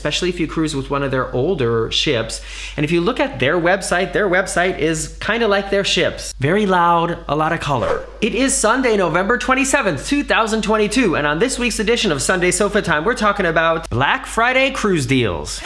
especially if you cruise with one of their older ships. And if you look at their website is kind of like their ships. Very loud, a lot of color. It is Sunday, November 27th, 2022, and on this week's edition of Sunday Sofa Time, we're talking about Black Friday cruise deals.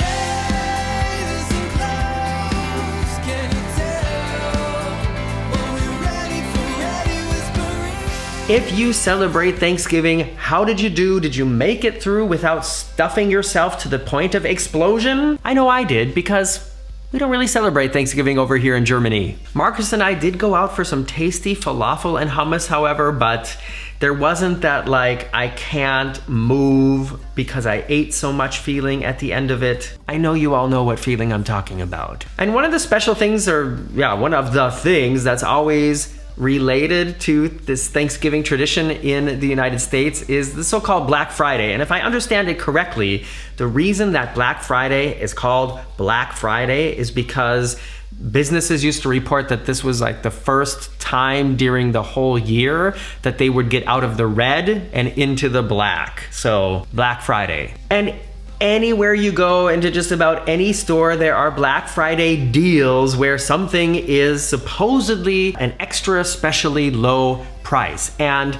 If you celebrate Thanksgiving, how did you do? Did you make it through without stuffing yourself to the point of explosion? I know I did, because we don't really celebrate Thanksgiving over here in Germany. Marcus and I did go out for some tasty falafel and hummus, however, but there wasn't that like, I can't move because I ate so much feeling at the end of it. I know you all know what feeling I'm talking about. And one of the special things, one of the things that's always related to this Thanksgiving tradition in the United States is the so-called Black Friday. And if I understand it correctly, the reason that Black Friday is called Black Friday is because businesses used to report that this was like the first time during the whole year that they would get out of the red and into the black. So Black Friday. And anywhere you go, into just about any store, there are Black Friday deals where something is supposedly an extra specially low price. And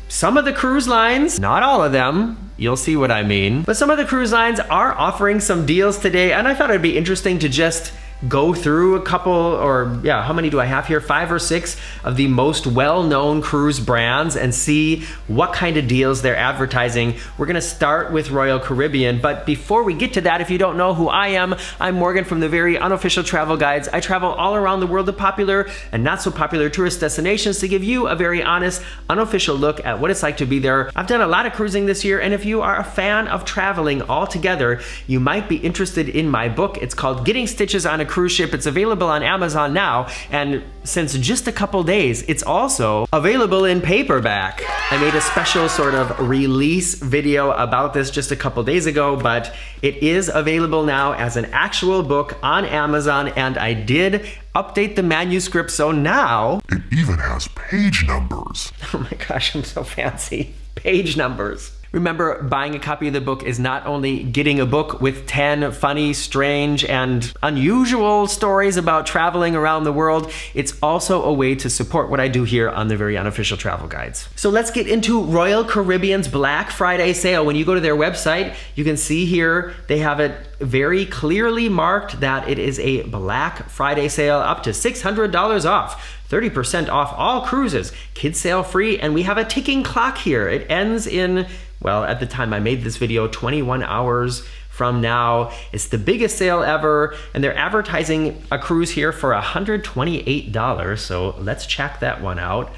some of the cruise lines, not all of them, you'll see what I mean, but some of the cruise lines are offering some deals today, and I thought it'd be interesting to just go through a couple, or how many do I have here? 5 or 6 of the most well-known cruise brands and see what kind of deals they're advertising. We're gonna start with Royal Caribbean, but before we get to that, if you don't know who I am, I'm Morgan from the Very Unofficial Travel Guides. I travel all around the world to popular and not so popular tourist destinations to give you a very honest, unofficial look at what it's like to be there. I've done a lot of cruising this year, and if you are a fan of traveling altogether, you might be interested in my book. It's called Getting Stitches on a Cruise Ship. It's available on Amazon now, and since just a couple days, it's also available in paperback. I made a special sort of release video about this just a couple days ago, but it is available now as an actual book on Amazon, and I did update the manuscript, so now it even has page numbers. Oh my gosh, I'm so fancy. Page numbers. Remember, buying a copy of the book is not only getting a book with 10 funny, strange, and unusual stories about traveling around the world, it's also a way to support what I do here on the Very Unofficial Travel Guides. So let's get into Royal Caribbean's Black Friday sale. When you go to their website, you can see here they have it very clearly marked that it is a Black Friday sale up to $600 off. 30% off all cruises, kids sail free, and we have a ticking clock here. It ends in, well, at the time I made this video, 21 hours from now. It's the biggest sale ever, and they're advertising a cruise here for $128, so let's check that one out.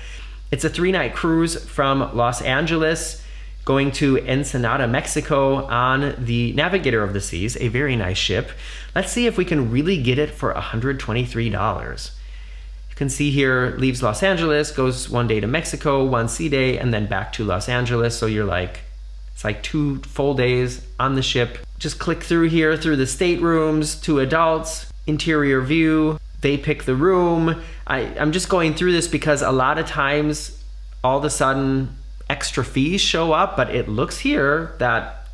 It's a 3-night cruise from Los Angeles going to Ensenada, Mexico on the Navigator of the Seas, a very nice ship. Let's see if we can really get it for $123. You can see here, leaves Los Angeles, goes 1 day to Mexico, 1 sea day, and then back to Los Angeles. So you're like, it's like 2 full days on the ship. Just click through here, through the staterooms, 2 adults, interior view, they pick the room. I'm just going through this because a lot of times, all of a sudden, extra fees show up, but it looks here that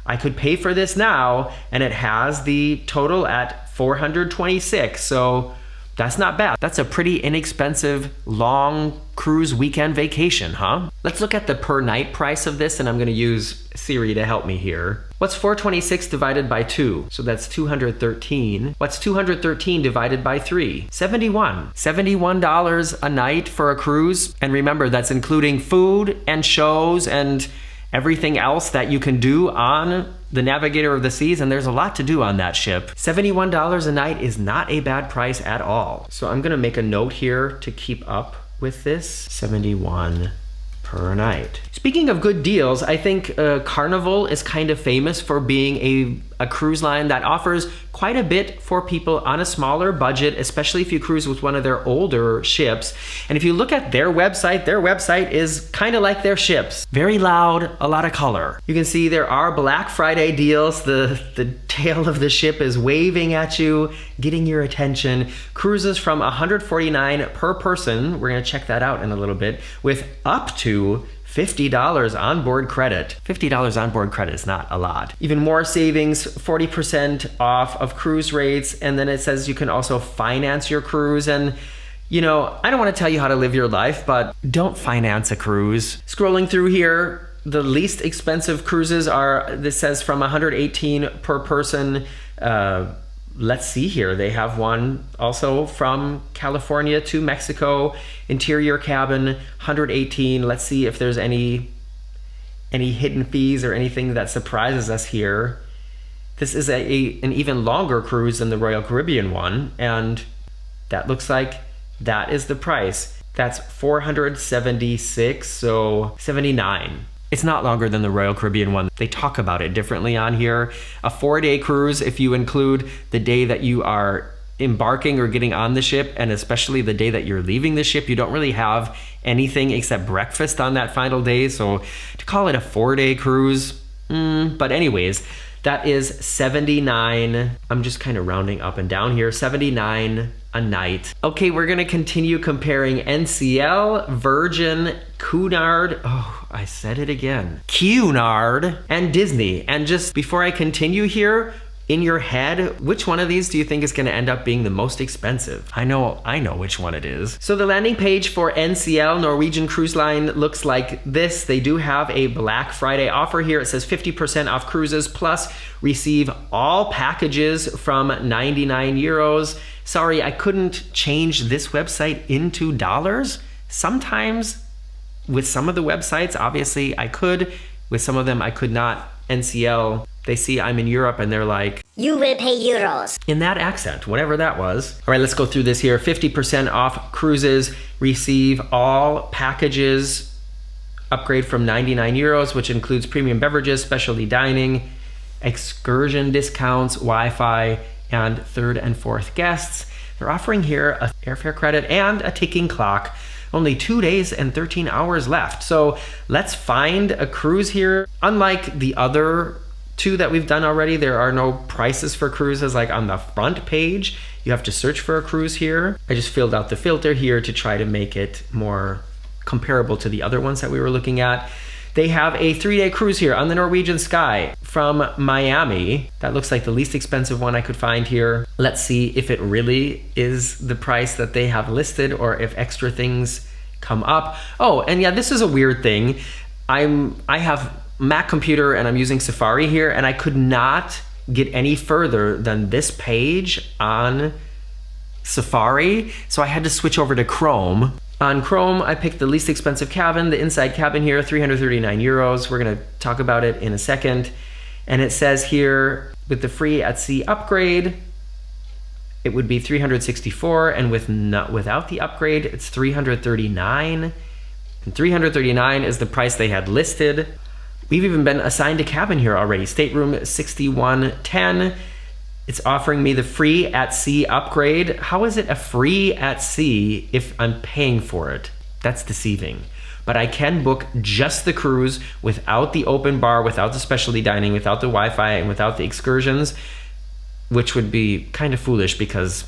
I could pay for this now, and it has the total at $426. So that's not bad. That's a pretty inexpensive long cruise weekend vacation, huh? Let's look at the per night price of this, and I'm gonna use Siri to help me here. What's 426 divided by 2? So that's 213. What's 213 divided by 3? 71. $71 a night for a cruise. And remember, that's including food and shows and everything else that you can do on the Navigator of the Seas, and there's a lot to do on that ship. $71 a night is not a bad price at all. So I'm gonna make a note here to keep up with this. 71 per night. Speaking of good deals, I think Carnival is kind of famous for being a cruise line that offers quite a bit for people on a smaller budget, especially if you cruise with one of their older ships. And if you look at their website is kind of like their ships. Very loud, a lot of color. You can see there are Black Friday deals. The tail of the ship is waving at you, getting your attention. Cruises from $149 per person, we're gonna check that out in a little bit, with up to $50 onboard credit. $50 onboard credit is not a lot. Even more savings, 40% off of cruise rates. And then it says you can also finance your cruise. And you know, I don't want to tell you how to live your life, but don't finance a cruise. Scrolling through here, the least expensive cruises are, this says from 118 per person. Let's see here. They have one also from California to Mexico, interior cabin, 118. Let's see if there's any hidden fees or anything that surprises us here. This is an even longer cruise than the Royal Caribbean one, and that looks like that is the price. That's $476, so $79. It's not longer than the Royal Caribbean one. They talk about it differently on here. A 4-day cruise, if you include the day that you are embarking or getting on the ship, and especially the day that you're leaving the ship, you don't really have anything except breakfast on that final day. So to call it a 4-day cruise, but anyways, that is $79. I'm just kind of rounding up and down here, $79 a night. Okay, we're gonna continue comparing NCL, Virgin, Cunard, oh, I said it again, Cunard, and Disney. And just before I continue here, in your head, which one of these do you think is gonna end up being the most expensive? I know which one it is. So the landing page for NCL, Norwegian Cruise Line, looks like this. They do have a Black Friday offer here. It says 50% off cruises, plus receive all packages from 99 euros. Sorry, I couldn't change this website into dollars. Sometimes with some of the websites, obviously I could. With some of them, I could not. NCL, they see I'm in Europe and they're like, you will pay euros. In that accent, whatever that was. All right, let's go through this here. 50% off cruises, receive all packages, upgrade from 99 euros, which includes premium beverages, specialty dining, excursion discounts, Wi-Fi, and 3rd and 4th guests. They're offering here a airfare credit and a ticking clock. Only 2 days and 13 hours left. So let's find a cruise here. Unlike the other two that we've done already, there are no prices for cruises like on the front page. You have to search for a cruise here. I just filled out the filter here to try to make it more comparable to the other ones that we were looking at. They have a 3-day cruise here on the Norwegian Sky from Miami. That looks like the least expensive one I could find here. Let's see if it really is the price that they have listed or if extra things come up. Oh, and yeah, this is a weird thing. I have Mac computer and I'm using Safari here, and I could not get any further than this page on Safari. So I had to switch over to Chrome. On Chrome, I picked the least expensive cabin, the inside cabin here, 339 euros. We're gonna talk about it in a second. And it says here, with the free at sea upgrade, it would be 364, and without the upgrade, it's 339. And 339 is the price they had listed. We've even been assigned a cabin here already, stateroom 6110. It's offering me the free at sea upgrade. How is it a free at sea if I'm paying for it? That's deceiving. But I can book just the cruise without the open bar, without the specialty dining, without the Wi-Fi, and without the excursions, which would be kind of foolish because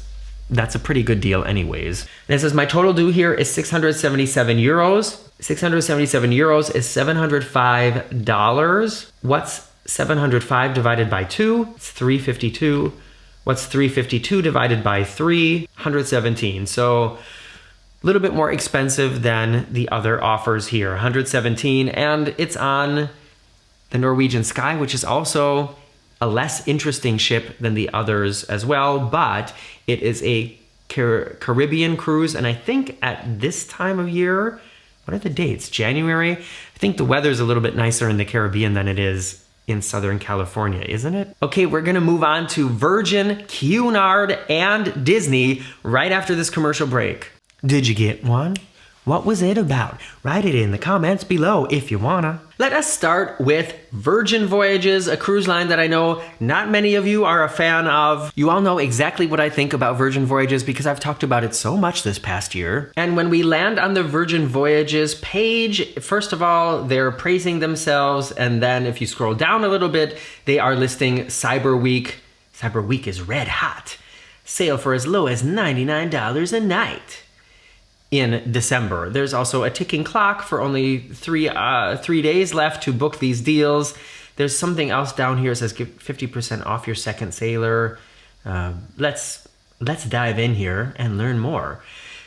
that's a pretty good deal anyways. And it says my total due here is 677 euros. 677 euros is $705. What's 705 divided by 2? It's 352. What's 352 divided by 3? 117. So a little bit more expensive than the other offers here. 117, and it's on the Norwegian Sky, which is also a less interesting ship than the others as well, but it is a Caribbean cruise, and I think at this time of year, what are the dates? January? I think the weather's a little bit nicer in the Caribbean than it is in Southern California, isn't it? Okay, we're gonna move on to Virgin, Cunard, and Disney right after this commercial break. Did you get one? What was it about? Write it in the comments below if you wanna. Let us start with Virgin Voyages, a cruise line that I know not many of you are a fan of. You all know exactly what I think about Virgin Voyages because I've talked about it so much this past year. And when we land on the Virgin Voyages page, first of all, they're praising themselves, and then if you scroll down a little bit, they are listing Cyber Week. Cyber Week is red hot. Sail for as low as $99 a night. in December. There's also a ticking clock for only 3 days left to book these deals. There's something else down here that says give 50% off your second sailor. Let's dive in here and learn more.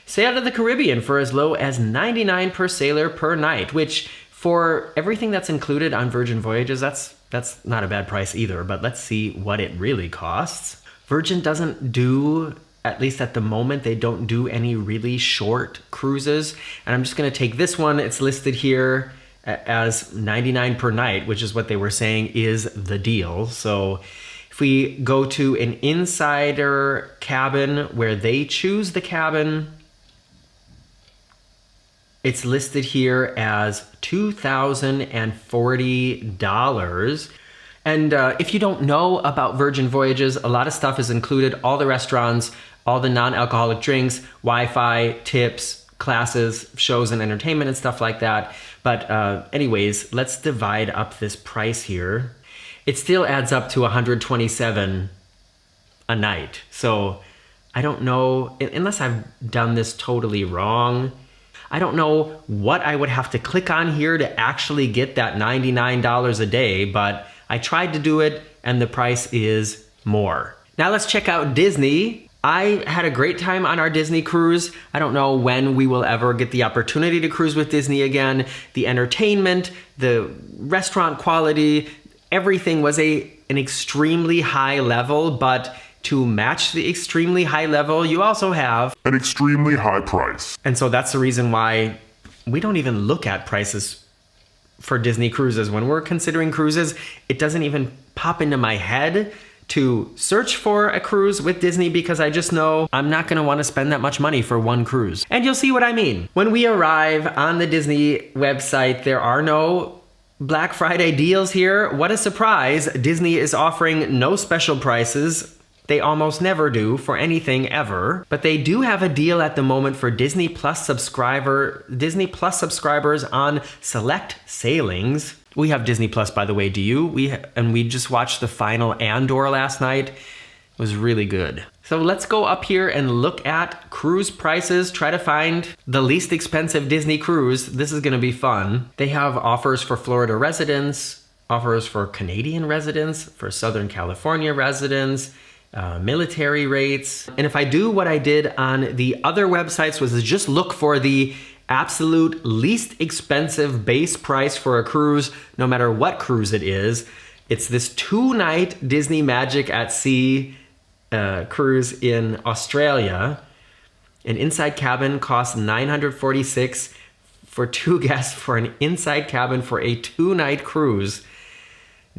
Sail to the Caribbean for as low as $99 per sailor per night, which for everything that's included on Virgin Voyages, that's not a bad price either, but let's see what it really costs. Virgin doesn't do, at least at the moment, they don't do any really short cruises. And I'm just gonna take this one, it's listed here as $99 per night, which is what they were saying is the deal. So if we go to an insider cabin where they choose the cabin, it's listed here as $2,040. And if you don't know about Virgin Voyages, a lot of stuff is included. All the restaurants, all the non-alcoholic drinks, Wi-Fi, tips, classes, shows and entertainment and stuff like that. But anyways, let's divide up this price here. It still adds up to $127 a night. So I don't know, unless I've done this totally wrong, I don't know what I would have to click on here to actually get that $99 a day, but I tried to do it and the price is more. Now let's check out Disney. I had a great time on our Disney cruise. I don't know when we will ever get the opportunity to cruise with Disney again. The entertainment, the restaurant quality, everything was an extremely high level, but to match the extremely high level, you also have an extremely high price. And so that's the reason why we don't even look at prices for Disney cruises. When we're considering cruises, it doesn't even pop into my head to search for a cruise with Disney because I just know I'm not gonna wanna spend that much money for one cruise. And you'll see what I mean. When we arrive on the Disney website, there are no Black Friday deals here. What a surprise. Disney is offering no special prices. They almost never do for anything ever, but they do have a deal at the moment for Disney Plus subscribers on select sailings. We have Disney Plus, by the way, do you? We just watched the final Andor last night. It was really good. So let's go up here and look at cruise prices, try to find the least expensive Disney cruise. This is gonna be fun. They have offers for Florida residents, offers for Canadian residents, for Southern California residents, military rates. And if I do what I did on the other websites, was just look for the absolute least expensive base price for a cruise, no matter what cruise it is. It's this 2-night Disney Magic at Sea cruise in Australia. An inside cabin costs $946 for 2 guests for an inside cabin for a 2-night cruise.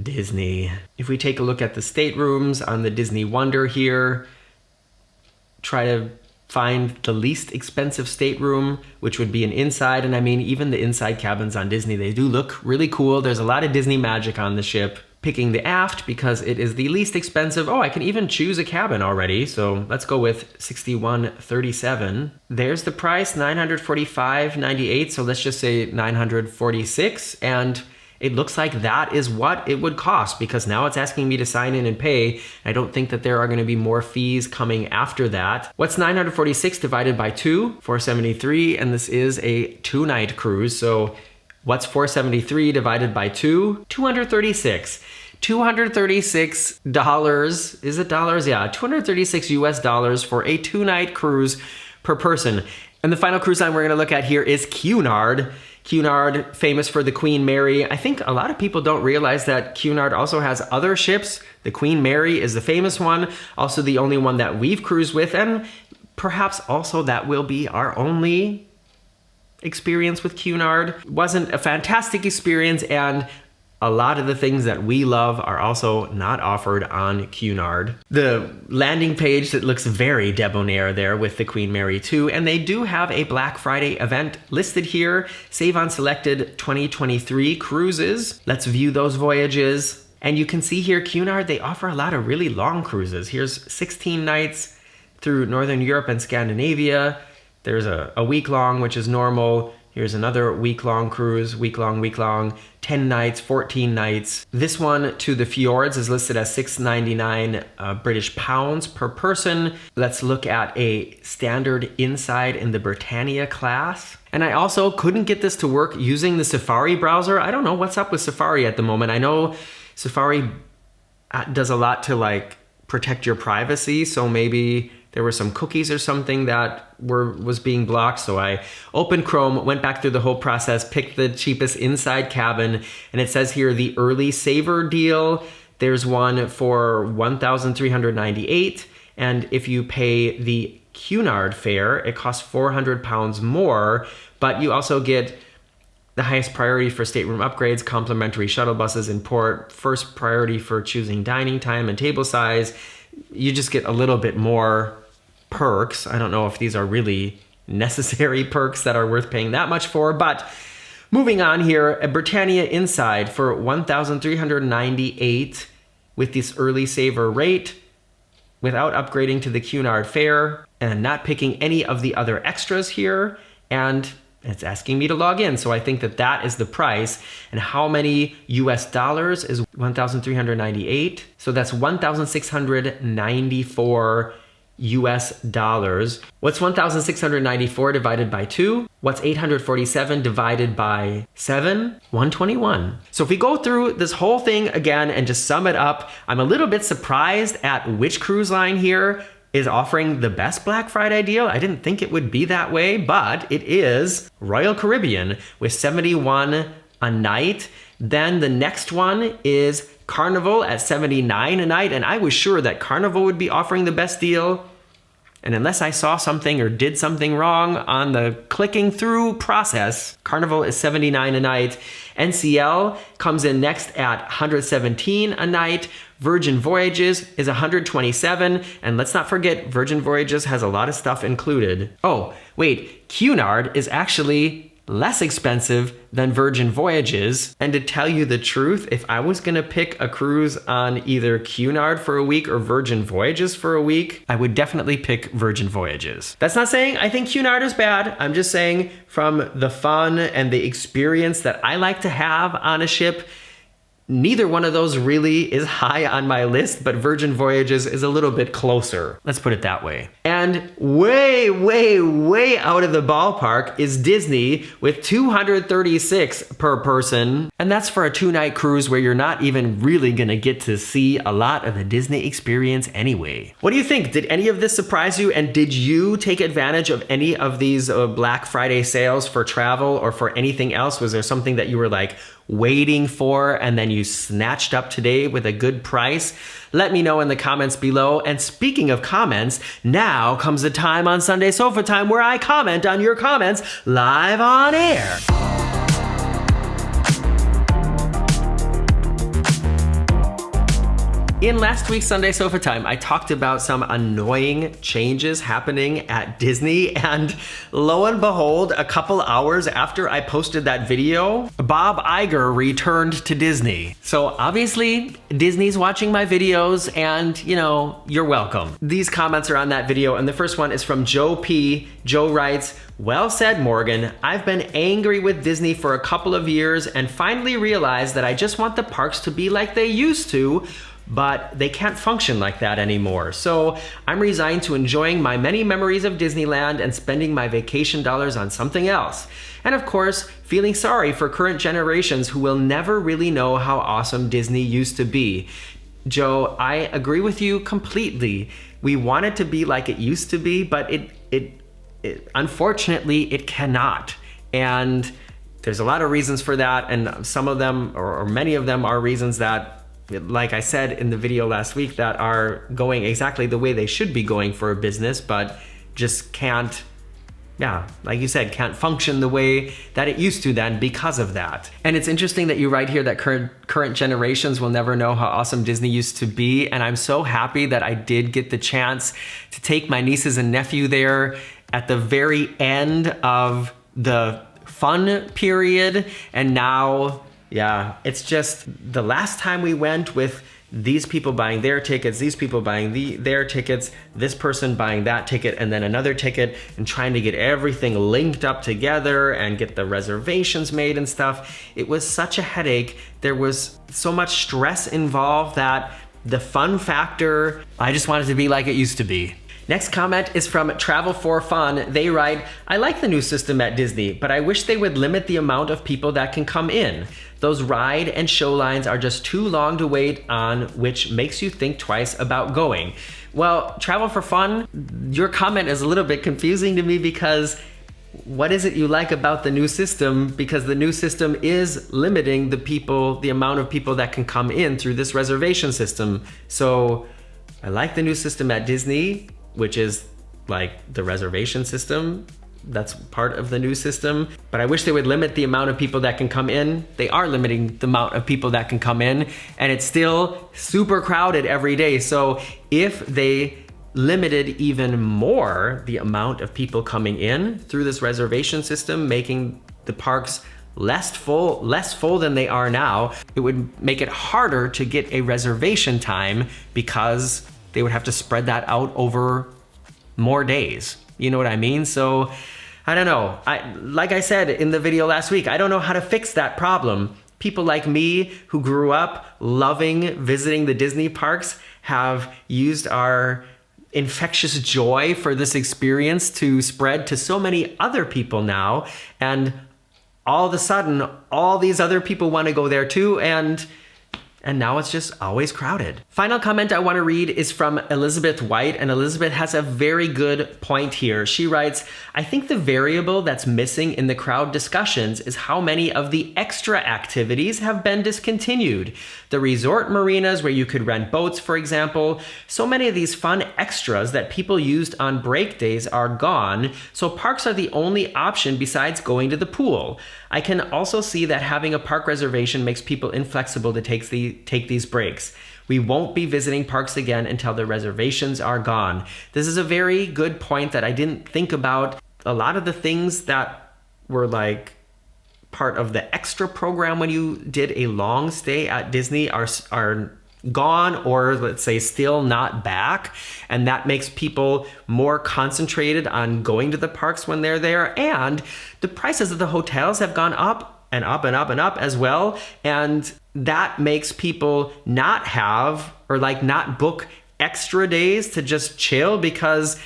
Disney. If we take a look at the staterooms on the Disney Wonder here, try to find the least expensive stateroom, which would be an inside. And I mean, even the inside cabins on Disney, they do look really cool. There's a lot of Disney magic on the ship. Picking the aft because it is the least expensive. Oh, I can even choose a cabin already. So let's go with $61.37. There's the price, $945.98. So let's just say $946. And it looks like that is what it would cost because now it's asking me to sign in and pay. I don't think that there are going to be more fees coming after that. What's 946 divided by 2? 473, and this is a 2-night cruise. So what's 473 divided by 2? 236. $236, is it dollars? Yeah, 236 US dollars for a 2-night cruise per person. And the final cruise line we're going to look at here is Cunard. Cunard, famous for the Queen Mary. I think a lot of people don't realize that Cunard also has other ships. The Queen Mary is the famous one, also the only one that we've cruised with, and perhaps also that will be our only experience with Cunard. Wasn't a fantastic experience, and a lot of the things that we love are also not offered on Cunard. The landing page that looks very debonair there with the Queen Mary 2, and they do have a Black Friday event listed here. Save on selected 2023 cruises. Let's view those voyages. And you can see here, Cunard, they offer a lot of really long cruises. Here's 16 nights through Northern Europe and Scandinavia. There's a week long, which is normal. Here's another week-long cruise, week-long, 10 nights, 14 nights. This one to the fjords is listed as $699 British pounds per person. Let's look at a standard inside in the Britannia class. And I also couldn't get this to work using the Safari browser. I don't know what's up with Safari at the moment. I know Safari does a lot to like protect your privacy, so maybe there were some cookies or something that was being blocked. So I opened Chrome, went back through the whole process, picked the cheapest inside cabin, and it says here the early saver deal. There's one for $1,398, and if you pay the Cunard fare, it costs £400 more, but you also get the highest priority for stateroom upgrades, complimentary shuttle buses in port, first priority for choosing dining time and table size. You just get a little bit more perks. I don't know if these are really necessary perks that are worth paying that much for, but moving on here, a Britannia inside for $1,398 with this early saver rate without upgrading to the Cunard fare and not picking any of the other extras here. And it's asking me to log in, so I think that that is the price. And how many US dollars is 1,398? So that's 1,694 US dollars. What's 1,694 divided by 2? What's 847 divided by 7? 121. So if we go through this whole thing again and just sum it up, I'm a little bit surprised at which cruise line here is offering the best Black Friday deal. I didn't think it would be that way, but it is Royal Caribbean with $71 a night. Then the next one is Carnival at $79 a night, and I was sure that Carnival would be offering the best deal. And unless I saw something or did something wrong on the clicking through process, Carnival is $79 a night. NCL comes in next at $117 a night. Virgin Voyages is $127. And let's not forget, Virgin Voyages has a lot of stuff included. Oh, wait, Cunard is actually less expensive than Virgin Voyages. And to tell you the truth, if I was gonna pick a cruise on either Cunard for a week or Virgin Voyages for a week, I would definitely pick Virgin Voyages. That's not saying I think Cunard is bad. I'm just saying from the fun and the experience that I like to have on a ship, neither one of those really is high on my list, but Virgin Voyages is a little bit closer. Let's put it that way. And way, way, way out of the ballpark is Disney with $236 per person. And that's for a 2-night cruise where you're not even really gonna get to see a lot of the Disney experience anyway. What do you think? Did any of this surprise you? And did you take advantage of any of these Black Friday sales for travel or for anything else? Was there something that you were like waiting for and then you snatched up today with a good price? Let me know in the comments below. And speaking of comments, now comes the time on Sunday Sofa Time where I comment on your comments live on air. In last week's Sunday Sofa Time, I talked about some annoying changes happening at Disney, and lo and behold, a couple hours after I posted that video, Bob Iger returned to Disney. So obviously, Disney's watching my videos, and you know, you're welcome. These comments are on that video, and the first one is from Joe P. Joe writes, "Well said, Morgan. I've been angry with Disney for a couple of years and finally realized that I just want the parks to be like they used to, but they can't function like that anymore. So I'm resigned to enjoying my many memories of Disneyland and spending my vacation dollars on something else. And of course, feeling sorry for current generations who will never really know how awesome Disney used to be." Joe, I agree with you completely. We want it to be like it used to be, but it unfortunately, it cannot. And there's a lot of reasons for that, and some of them, or many of them, are reasons that, like I said in the video last week, that are going exactly the way they should be going for a business, but just can't, like you said, can't function the way that it used to then because of that. And it's interesting that you write here that current generations will never know how awesome Disney used to be. And I'm so happy that I did get the chance to take my nieces and nephew there at the very end of the fun period. And now, it's just the last time we went with these people buying their tickets, these people buying their tickets, this person buying that ticket, and then another ticket, and trying to get everything linked up together and get the reservations made and stuff. It was such a headache. There was so much stress involved that the fun factor, I just wanted to be like it used to be. Next comment is from Travel for Fun. They write, I like the new system at Disney, but I wish they would limit the amount of people that can come in. Those ride and show lines are just too long to wait on, which makes you think twice about going. Well, Travel for Fun, your comment is a little bit confusing to me because what is it you like about the new system? Because the new system is limiting the amount of people that can come in through this reservation system. So I like the new system at Disney, which is like the reservation system. That's part of the new system. But I wish they would limit the amount of people that can come in. They are limiting the amount of people that can come in, and it's still super crowded every day. So if they limited even more the amount of people coming in through this reservation system, making the parks less full than they are now, it would make it harder to get a reservation time because they would have to spread that out over more days. You know what I mean? So I don't know. Like I said in the video last week, I don't know how to fix that problem. People like me who grew up loving visiting the Disney parks have used our infectious joy for this experience to spread to so many other people now. And all of a sudden, all these other people want to go there too. And now it's just always crowded. Final comment I want to read is from Elizabeth White, and Elizabeth has a very good point here. She writes, I think the variable that's missing in the crowd discussions is how many of the extra activities have been discontinued. The resort marinas where you could rent boats, for example. So many of these fun extras that people used on break days are gone, so parks are the only option besides going to the pool. I can also see that having a park reservation makes people inflexible to take these breaks. We won't be visiting parks again until the reservations are gone. This is a very good point that I didn't think about. A lot of the things that were like part of the extra program when you did a long stay at Disney are gone, or let's say still not back, and that makes people more concentrated on going to the parks when they're there. And the prices of the hotels have gone up and up and up and up as well, and that makes people not have or like not book extra days to just chill, because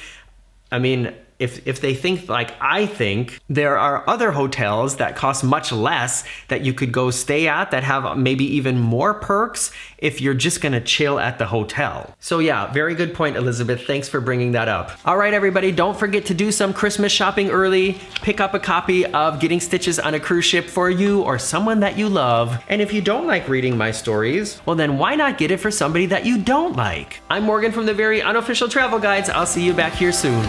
I mean, if they think like I think, there are other hotels that cost much less that you could go stay at that have maybe even more perks if you're just gonna chill at the hotel. So yeah, very good point, Elizabeth. Thanks for bringing that up. All right, everybody, don't forget to do some Christmas shopping early. Pick up a copy of Getting Stitches on a Cruise Ship for you or someone that you love. And if you don't like reading my stories, well then why not get it for somebody that you don't like? I'm Morgan from the Very Unofficial Travel Guides. I'll see you back here soon.